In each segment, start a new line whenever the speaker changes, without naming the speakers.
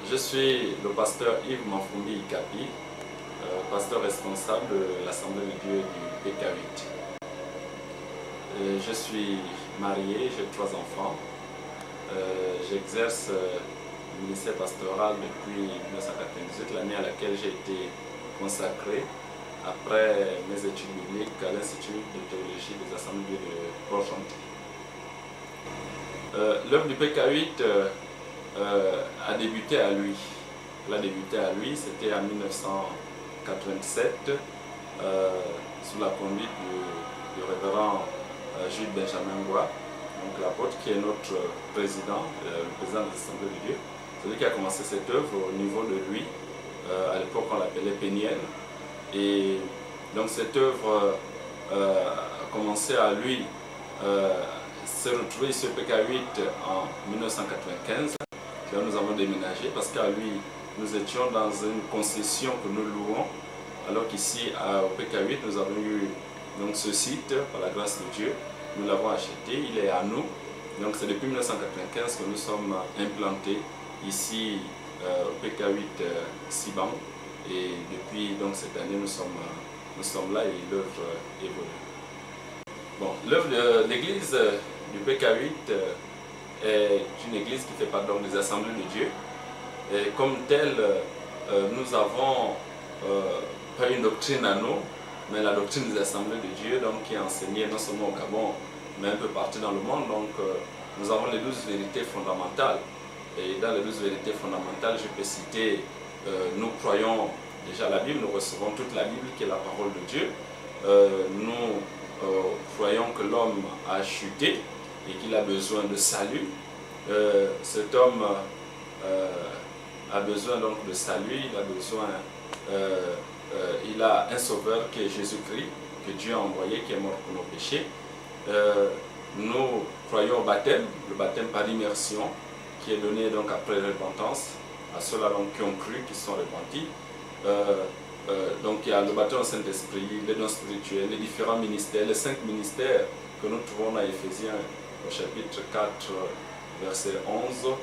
Je suis le pasteur Yves Manfumbi Ikapi, pasteur responsable de l'Assemblée de Dieu du PK8. Je suis marié, j'ai 3 enfants. J'exerce le ministère pastoral depuis 1998, l'année à laquelle j'ai été consacré après mes études bibliques à l'Institut de théologie des Assemblées de Port-Gentil. L'œuvre du PK8 a débuté à lui. Elle a débuté à lui, c'était en 1987, sous la conduite du révérend Jules Benjamin Ngoua, donc l'apôtre qui est notre président, le président de l'Assemblée de Dieu. C'est lui qui a commencé cette œuvre au niveau de lui. À l'époque, on l'appelait Péniel. Et donc cette œuvre a commencé à lui se retrouver sur PK8 en 1995. Là, nous avons déménagé parce qu'à lui, nous étions dans une concession que nous louons, alors qu'ici, au PK8, nous avons eu donc, ce site, par la grâce de Dieu. Nous l'avons acheté, il est à nous. Donc c'est depuis 1995 que nous sommes implantés ici au PK8 Siban. Et depuis donc, cette année, nous sommes là et l'œuvre évolue. Bon, l'œuvre de l'église du PK8 est une église qui fait partie des assemblées de Dieu. Et comme telle, nous avons pas une doctrine à nous, mais la doctrine des assemblées de Dieu, donc, qui est enseignée non seulement au Gabon, mais un peu partout dans le monde. Donc, nous avons les 12 vérités fondamentales. Et dans les 12 vérités fondamentales, je peux citer, nous croyons déjà la Bible, nous recevons toute la Bible qui est la parole de Dieu. Nous croyons que l'homme a chuté et qu'il a besoin de salut. Cet homme a besoin donc de salut, il a un sauveur qui est Jésus-Christ, que Dieu a envoyé, qui est mort pour nos péchés. Nous croyons au baptême, le baptême par immersion, qui est donné donc après repentance à ceux-là qui ont cru, qui sont repentis. Donc il y a le baptême au Saint-Esprit, les dons spirituels, les différents ministères, les 5 ministères que nous trouvons dans Éphésiens au chapitre 4, verset 11.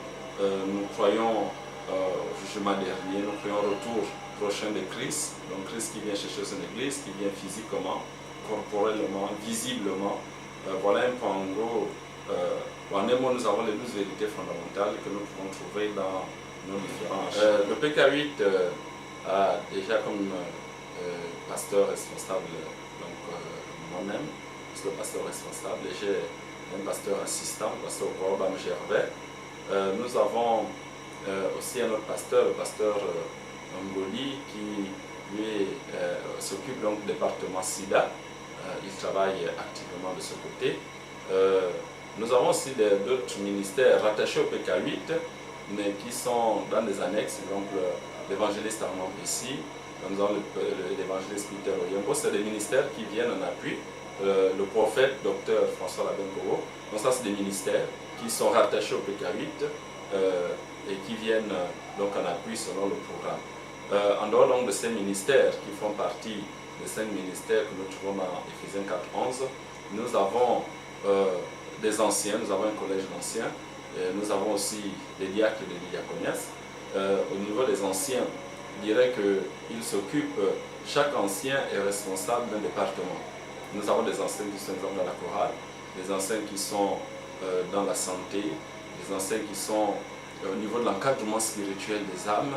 Nous croyons au jugement dernier, nous croyons au retour prochain de Christ, donc Christ qui vient chercher son église, qui vient physiquement, corporellement, visiblement. Voilà un peu en gros. En un mot, nous avons les 12 vérités fondamentales que nous pouvons trouver dans nos différents. Le PK8 a déjà comme pasteur responsable, donc moi-même, je suis le pasteur responsable et j'ai un pasteur assistant, le pasteur Obam Gervais. Nous avons aussi un autre pasteur, le pasteur Ngoli, qui lui s'occupe donc du département SIDA. Il travaille activement de ce côté. Nous avons aussi d'autres ministères rattachés au PK8, mais qui sont dans des annexes, par exemple l'évangéliste Armand Bessi, nous avons l'évangéliste Peter Oyembo. C'est des ministères qui viennent en appui. Le prophète, docteur François Labenkovo. Donc ça, c'est des ministères qui sont rattachés au PK8 et qui viennent donc en appui selon le programme. En dehors donc de ces ministères qui font partie des 5 ministères que nous trouvons dans Éphésiens 4:11, nous avons des anciens, nous avons un collège d'anciens, nous avons aussi des diacres et des diaconesses. Au niveau des anciens, je dirais qu'ils s'occupent, chaque ancien est responsable d'un département. Nous avons des anciens qui sont dans la chorale, des anciens qui sont dans la santé, des anciens qui sont au niveau de l'encadrement spirituel des âmes.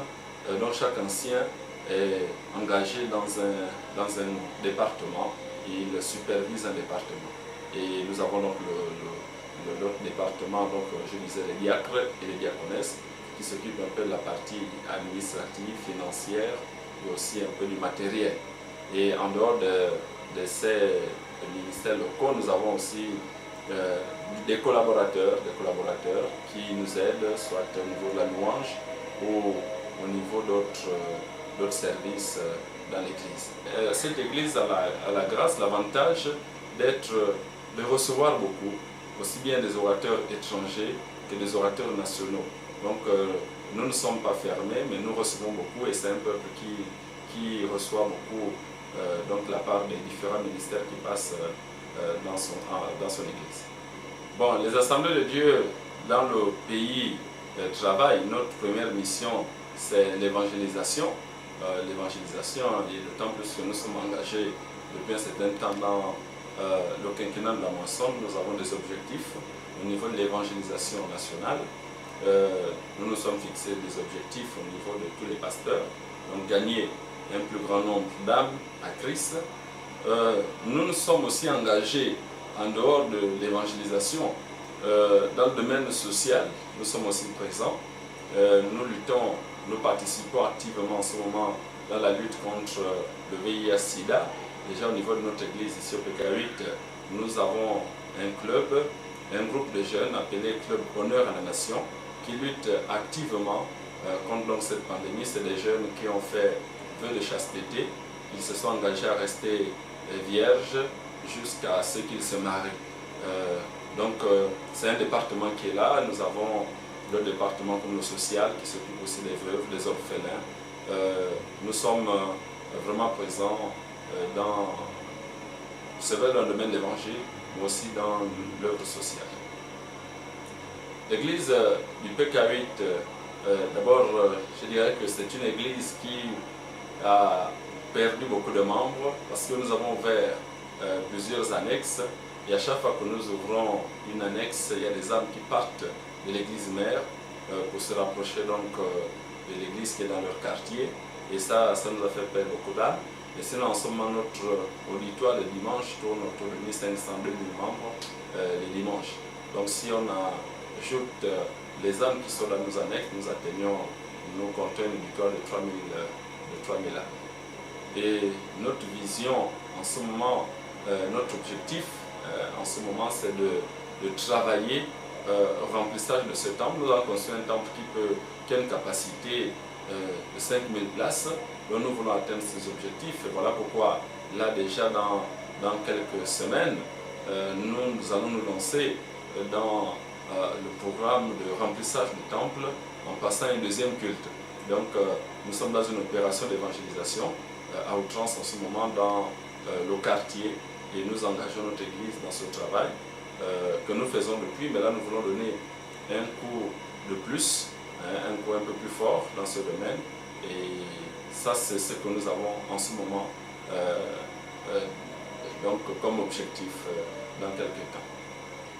Donc chaque ancien est engagé dans un département et il supervise un département. Et nous avons donc l'autre département, donc je disais les diacres et les diaconesses, qui s'occupent un peu de la partie administrative, financière et aussi un peu du matériel. Et en dehors de ces ministères locaux, nous avons aussi des collaborateurs qui nous aident, soit au niveau de la louange ou au niveau d'autres services dans l'église. Cette église a la grâce, l'avantage de recevoir beaucoup, aussi bien des orateurs étrangers que des orateurs nationaux. Donc nous ne sommes pas fermés, mais nous recevons beaucoup et c'est un peuple qui reçoit beaucoup donc la part des différents ministères qui passent dans son église. Bon, les assemblées de Dieu dans le pays travail. Notre première mission, c'est l'évangélisation. L'évangélisation, et d'autant plus que nous sommes engagés depuis un certain temps dans le quinquennat de la moisson, nous avons des objectifs au niveau de l'évangélisation nationale. Nous nous sommes fixés des objectifs au niveau de tous les pasteurs, donc gagner un plus grand nombre d'âmes à Christ. Nous nous sommes aussi engagés en dehors de l'évangélisation, dans le domaine social, nous sommes aussi présents. Nous participons activement en ce moment dans la lutte contre le VIH-Sida. Déjà au niveau de notre église ici au PK8, nous avons un club, un groupe de jeunes appelé Club Honneur à la Nation, qui lutte activement contre cette pandémie. C'est des jeunes qui ont fait vœu de chasteté. Ils se sont engagés à rester vierges jusqu'à ce qu'ils se marient. C'est un département qui est là. Nous avons le département comme le social qui s'occupe aussi des veuves, des orphelins. Nous sommes vraiment présents c'est vrai dans le domaine de l'évangile, mais aussi dans l'œuvre sociale. L'église du PK8, d'abord, je dirais que c'est une église qui a perdu beaucoup de membres parce que nous avons ouvert plusieurs annexes et à chaque fois que nous ouvrons une annexe, il y a des âmes qui partent de l'église mère pour se rapprocher donc de l'église qui est dans leur quartier et ça nous a fait perdre beaucoup d'âmes. Et sinon, en ce moment, notre auditoire le dimanche tourne autour de 1500 2000 membres les dimanches. Donc si on ajoute les âmes qui sont dans nos annexes, nous comptons un auditoire de 3000 âmes. Et notre vision en ce moment, notre objectif en ce moment, c'est de travailler au remplissage de ce temple. Nous avons construit un temple qui a une capacité de 5000 places. Donc nous voulons atteindre ces objectifs. Et voilà pourquoi, là déjà dans quelques semaines, nous allons nous lancer dans le programme de remplissage du temple en passant un deuxième culte. Donc nous sommes dans une opération d'évangélisation à outrance en ce moment dans le quartier et nous engageons notre église dans ce travail que nous faisons depuis, mais là nous voulons donner un coup de plus, un coup un peu plus fort dans ce domaine et ça c'est ce que nous avons en ce moment donc comme objectif dans quelques temps.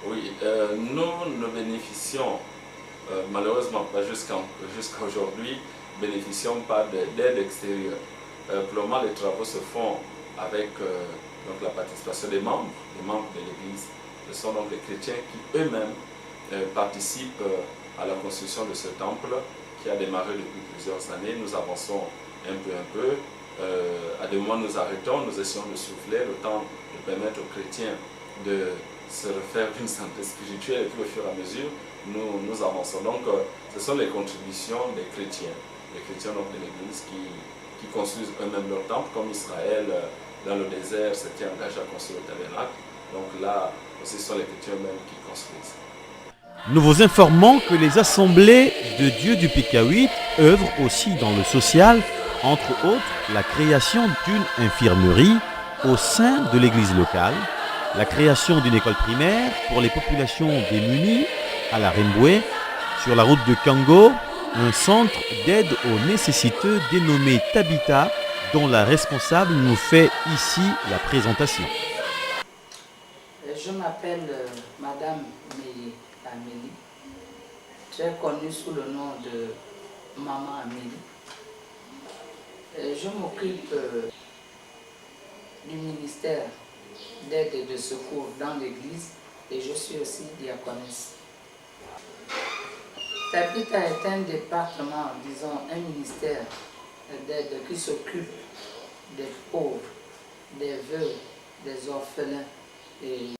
Oui, nous ne bénéficions malheureusement pas jusqu'à aujourd'hui, bénéficions pas d'aide extérieure. Pour le moment, les travaux se font avec donc la participation des membres de l'Église. Ce sont donc les chrétiens qui eux-mêmes participent à la construction de ce temple qui a démarré depuis plusieurs années. Nous avançons un peu. À des moments, nous arrêtons, nous essayons de souffler, le temps de permettre aux chrétiens de se refaire une santé spirituelle et puis au fur et à mesure, nous avançons. Donc, ce sont les contributions des chrétiens donc de l'Église qui construisent eux-mêmes leur temple, comme Israël dans le désert s'était engagé à construire le tabernacle. Donc là, ce sont les chrétiens eux-mêmes qui construisent.
Nous vous informons que les assemblées de Dieu du PK8 œuvrent aussi dans le social, entre autres la création d'une infirmerie au sein de l'église locale, la création d'une école primaire pour les populations démunies à la Remboué, sur la route de Kango, un centre d'aide aux nécessiteux dénommé Tabita, dont la responsable nous fait ici la présentation.
Je m'appelle Madame Amélie, très connue sous le nom de Maman Amélie. Je m'occupe du ministère d'aide et de secours dans l'église et je suis aussi diaconesse. Tabita est un département, disons un ministère d'aide qui s'occupe des pauvres, des veuves, des orphelins et